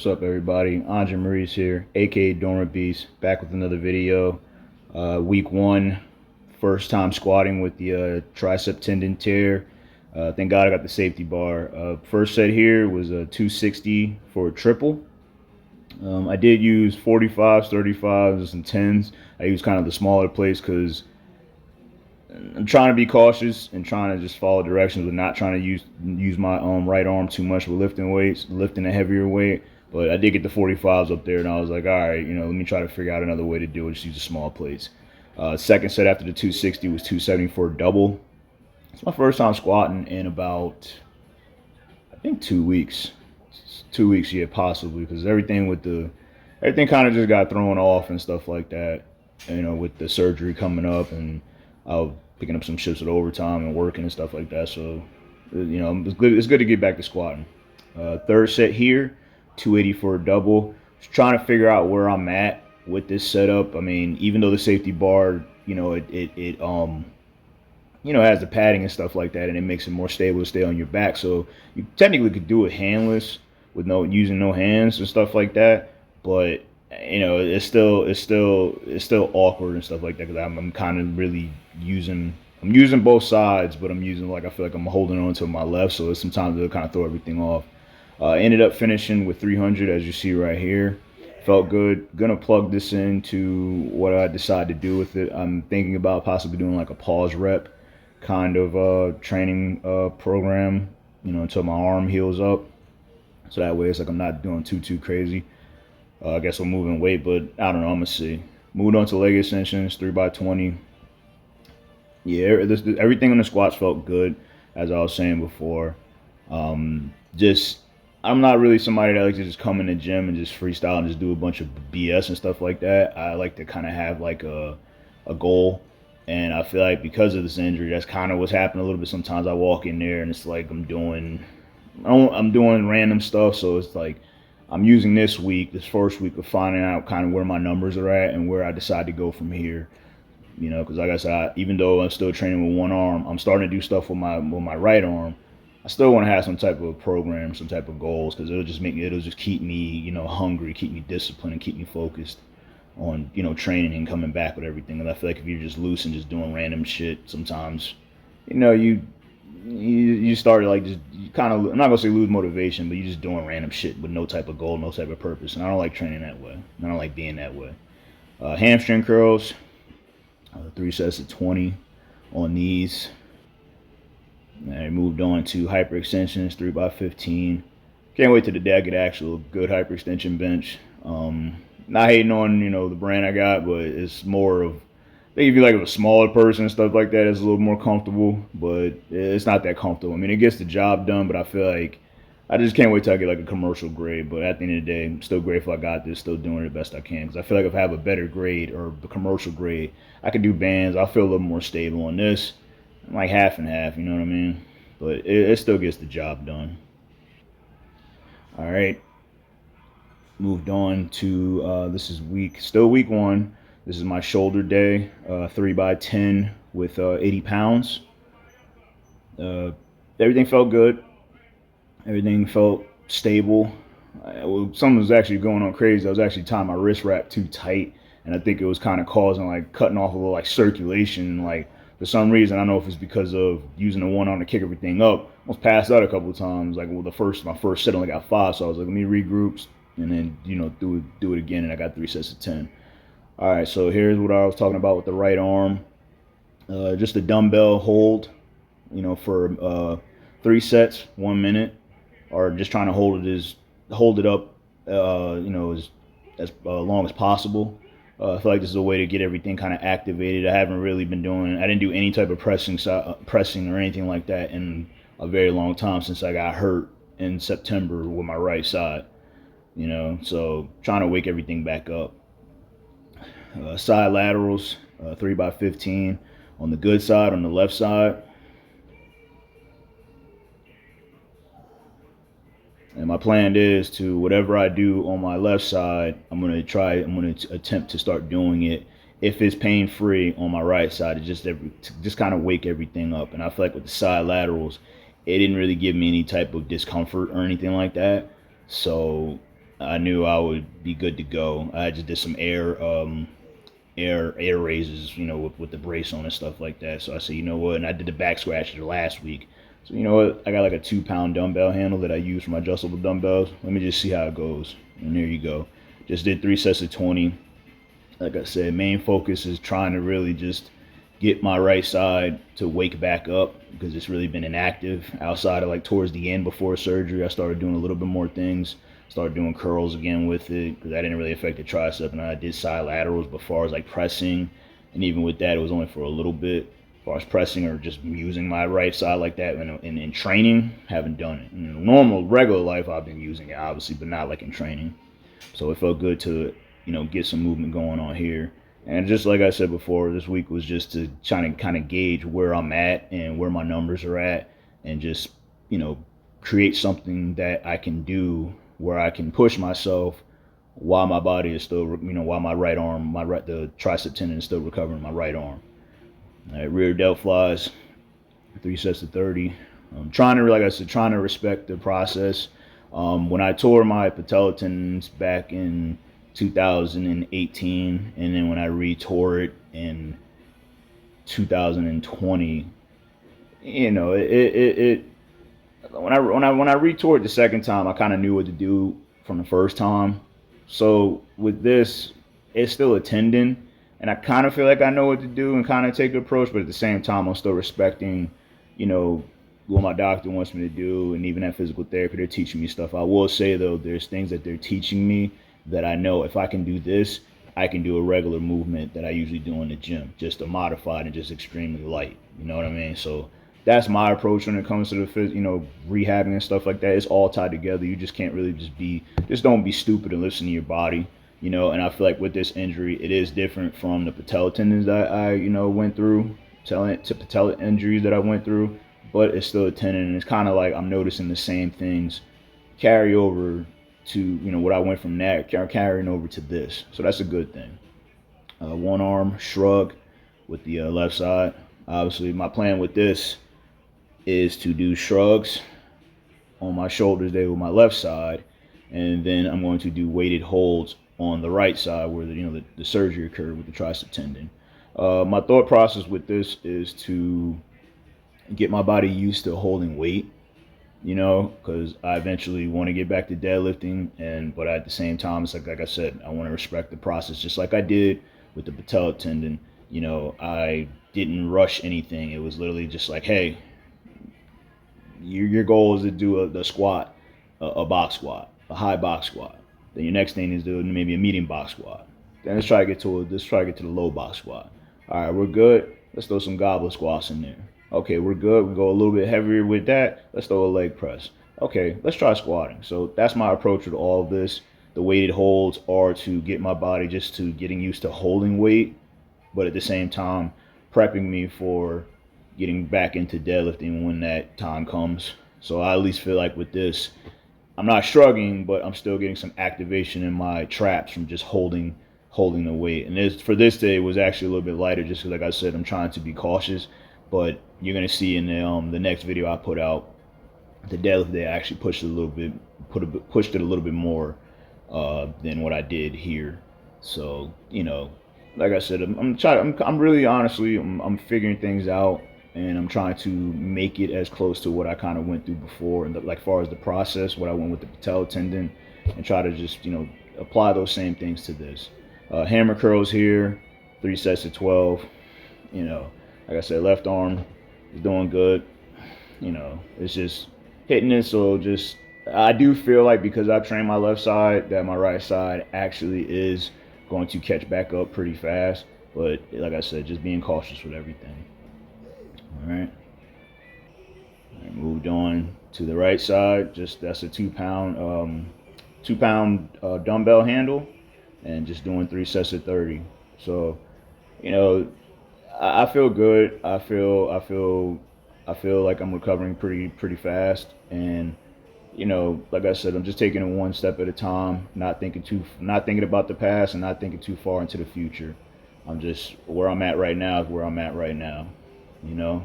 What's up, everybody? Andre Maurice here, aka Dormant Beast, back with another video. Week one, first time squatting with the tricep tendon tear. Thank God I got the safety bar. First set here was a 260 for a triple. I did use 45s, 35s, and 10s. I used kind of the smaller plates because I'm trying to be cautious and trying to just follow directions, but not trying to use my right arm too much with lifting weights, lifting a heavier weight. But I did get the 45s up there, and I was like, all right, let me try to figure out another way to do it. Just use the small plates. Second set after the 260 was 270 for a double. It's my first time squatting in about, I think, 2 weeks. 2 weeks, yeah, possibly, because everything kind of just got thrown off and stuff like that. With the surgery coming up, and I was picking up some shifts with overtime and working and stuff like that. So, it's good. It's good to get back to squatting. Third set here, 280 for a double. Just trying to figure out where I'm at with this setup. I mean, even though the safety bar, it has the padding and stuff like that, and it makes it more stable to stay on your back. So you technically could do it handless with using no hands and stuff like that. But it's still awkward and stuff like that because I'm kind of really using both sides, but I'm using, like, I feel like I'm holding on to my left, so sometimes it'll kind of throw everything off. Ended up finishing with 300, as you see right here. Felt good. Gonna plug this into what I decide to do with it. I'm thinking about possibly doing like a pause rep kind of training program, until my arm heals up. So that way it's like I'm not doing too crazy. I guess I'm moving weight, but I don't know. I'm gonna see. Moved on to leg extensions, 3x20. Yeah, everything on the squats felt good, as I was saying before. Just I'm not really somebody that likes to just come in the gym and just freestyle and just do a bunch of BS and stuff like that. I like to kind of have like a goal, and I feel like because of this injury, that's kind of what's happening a little bit. Sometimes I walk in there and it's like I'm doing random stuff, so it's like I'm using this first week of finding out kind of where my numbers are at and where I decide to go from here. Because like I said, even though I'm still training with one arm, I'm starting to do stuff with my right arm. I still want to have some type of program, some type of goals, because it'll just keep me, hungry, keep me disciplined, and keep me focused on, training and coming back with everything. And I feel like if you're just loose and just doing random shit, sometimes, you start to, like, just kind of, I'm not gonna say lose motivation, but you're just doing random shit with no type of goal, no type of purpose. And I don't like training that way. I don't like being that way. Hamstring curls, 3 sets of 20 on these. I moved on to hyperextensions, 3x15. Can't wait till the day I get actual good hyperextension bench. Not hating on the brand I got, but it's more of, I think if you're like a smaller person and stuff like that, it's a little more comfortable, but it's not that comfortable. I mean, it gets the job done, but I feel like I just can't wait till I get like a commercial grade. But at the end of the day, I'm still grateful I got this, still doing it the best I can. Because I feel like if I have a better grade or the commercial grade, I can do bands. I'll feel a little more stable on this. I'm like half and half, you know what I mean? But it still gets the job done. All right. Moved on to this is still week one. This is my shoulder day, 3x10 with 80 pounds. Everything felt good. Everything felt stable. Something was actually going on crazy. I was actually tying my wrist wrap too tight, and I think it was kind of causing, like, cutting off a little, like, circulation. Like, for some reason, I don't know if it's because of using the one arm to kick everything up. I almost passed out a couple of times. Like, well, my first set only got 5, so I was like, let me regroup and then do it again, and I got 3 sets of 10. All right, so here's what I was talking about with the right arm. Just a dumbbell hold, for 3 sets, 1 minute, or just trying to hold it up, as long as possible. I feel like this is a way to get everything kind of activated. I didn't do any type of pressing or anything like that in a very long time since I got hurt in September with my right side. So trying to wake everything back up. Side laterals, 3x15 on the good side, on the left side. And my plan is to, whatever I do on my left side, I'm going to attempt to start doing it, if it's pain free, on my right side, to just kind of wake everything up. And I feel like with the side laterals, it didn't really give me any type of discomfort or anything like that. So I knew I would be good to go. I just did some air raises, with the brace on and stuff like that. So I said, you know what? And I did the back scratches last week. So you know what? I got like a 2 pound dumbbell handle that I use for my adjustable dumbbells. Let me just see how it goes. And there you go. Just did 3 sets of 20. Like I said, main focus is trying to really just get my right side to wake back up because it's really been inactive outside of like towards the end before surgery. I started doing a little bit more things, started doing curls again with it because that didn't really affect the tricep, and I did side laterals. But as far as like pressing, and even with that, it was only for a little bit. As far as pressing or just using my right side like that in training, haven't done it. In normal, regular life, I've been using it obviously, but not like in training. So it felt good to, get some movement going on here. And just like I said before, this week was just to try to kind of gauge where I'm at and where my numbers are at, and just, create something that I can do where I can push myself while my body is still, while my right arm, the tricep tendon is still recovering my right arm. All right, rear delt flies, 3 sets of 30. Like I said, trying to respect the process. When I tore my patella tendons back in 2018, and then when I retore it in 2020, when I retore it the second time, I kind of knew what to do from the first time. So with this, it's still a tendon, and I kind of feel like I know what to do and kind of take the approach, but at the same time, I'm still respecting, what my doctor wants me to do, and even at physical therapy, they're teaching me stuff. I will say though, there's things that they're teaching me that I know if I can do this, I can do a regular movement that I usually do in the gym, just a modified and just extremely light. You know what I mean? So that's my approach when it comes to rehabbing and stuff like that. It's all tied together. You just can't really just don't be stupid and listen to your body. And I feel like with this injury, it is different from the patella tendons that I went through, to patella injuries that I went through, but it's still a tendon, and it's kind of like I'm noticing the same things carry over to what I went from that carrying over to this. So that's a good thing. One arm shrug with the left side. Obviously, my plan with this is to do shrugs on my shoulders there with my left side, and then I'm going to do weighted holds on the right side where the surgery occurred with the tricep tendon. My thought process with this is to get my body used to holding weight, because I eventually want to get back to deadlifting, but at the same time, it's like I said, I want to respect the process, just like I did with the patella tendon. I didn't rush anything. It was literally just like, hey, your goal is to do the squat, a box squat, a high box squat. Then your next thing is to do maybe a medium box squat. Then let's try to get to the low box squat. All right, we're good. Let's throw some goblet squats in there. Okay, we're good. We go a little bit heavier with that. Let's throw a leg press. Okay, let's try squatting. So that's my approach with all of this. The weighted holds are to get my body just to getting used to holding weight, but at the same time, prepping me for getting back into deadlifting when that time comes. So I at least feel like with this, I'm not shrugging, but I'm still getting some activation in my traps from just holding the weight. And for this day, it was actually a little bit lighter, just because, like I said, I'm trying to be cautious. But you're gonna see in the next video I put out, the deadlift day, I actually pushed it a little bit, pushed it a little bit more than what I did here. So like I said, I'm really honestly, I'm figuring things out, and I'm trying to make it as close to what I kind of went through before, and like far as the process, what I went with the patella tendon, and try to just apply those same things to this. Hammer curls here, 3 sets of 12. Like I said, left arm is doing good. It's just hitting it. So I do feel like because I've trained my left side, that my right side actually is going to catch back up pretty fast. But like I said, just being cautious with everything. All right. Moved on to the right side. That's a 2 pound dumbbell handle, and just doing 3 sets of 30. So, I feel good. I feel like I'm recovering pretty fast, and like I said, I'm just taking it one step at a time, not thinking about the past, and not thinking too far into the future. I'm just where I'm at right now is where I'm at right now.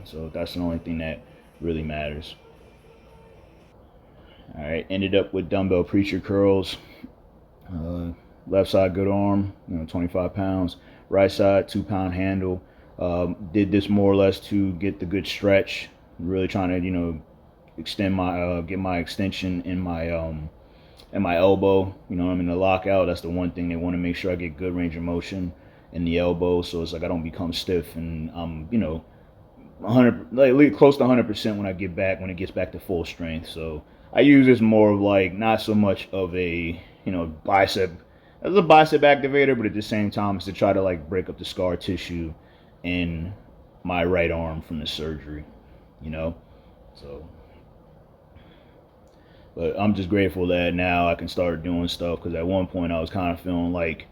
So that's the only thing that really matters. All right, ended up with dumbbell preacher curls. Uh, Left side, good arm, 25 pounds. Right side, 2 pound handle. Did this more or less to get the good stretch. Really trying to, extend my, get my extension in my elbow. I'm in the lockout. That's the one thing they want to make sure I get good range of motion in the elbow. So it's like I don't become stiff and I'm, 100, like close to 100% when I get back, when it gets back to full strength. So I use this more of like not so much of a, bicep as a bicep activator, but at the same time it's to try to like break up the scar tissue in my right arm from the surgery, you know. So, but I'm just grateful that now I can start doing stuff because at one point I was kind of feeling like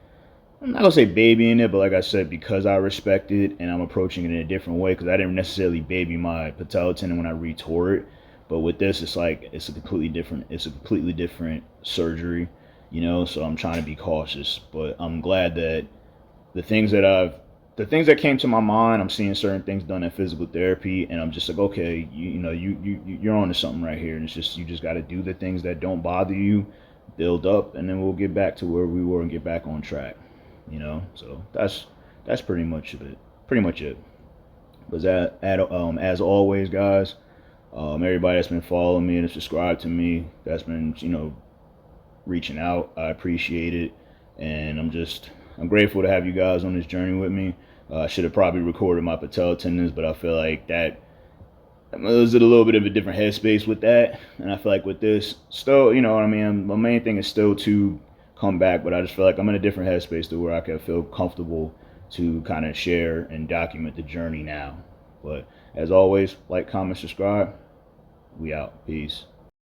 I'm not gonna say babying it, but like I said, because I respect it and I'm approaching it in a different way, because I didn't necessarily baby my patella tendon when I retore it, but with this, it's like it's a completely different surgery, So I'm trying to be cautious, but I'm glad that the things that I've, the things that came to my mind, I'm seeing certain things done in physical therapy, and I'm just like, okay, you're on to something right here, and it's just you just got to do the things that don't bother you, build up, and then we'll get back to where we were and get back on track. So that's pretty much it. Pretty much it. But as always, guys, everybody that's been following me and subscribed to me, that's been reaching out, I appreciate it, and I'm grateful to have you guys on this journey with me. I should have probably recorded my patella tendons, but I feel like that I was in a little bit of a different headspace with that, and I feel like with this, still, what I mean. My main thing is still to come back, but I just feel like I'm in a different headspace to where I can feel comfortable to kind of share and document the journey now. But as always, like, comment, subscribe. We out. Peace.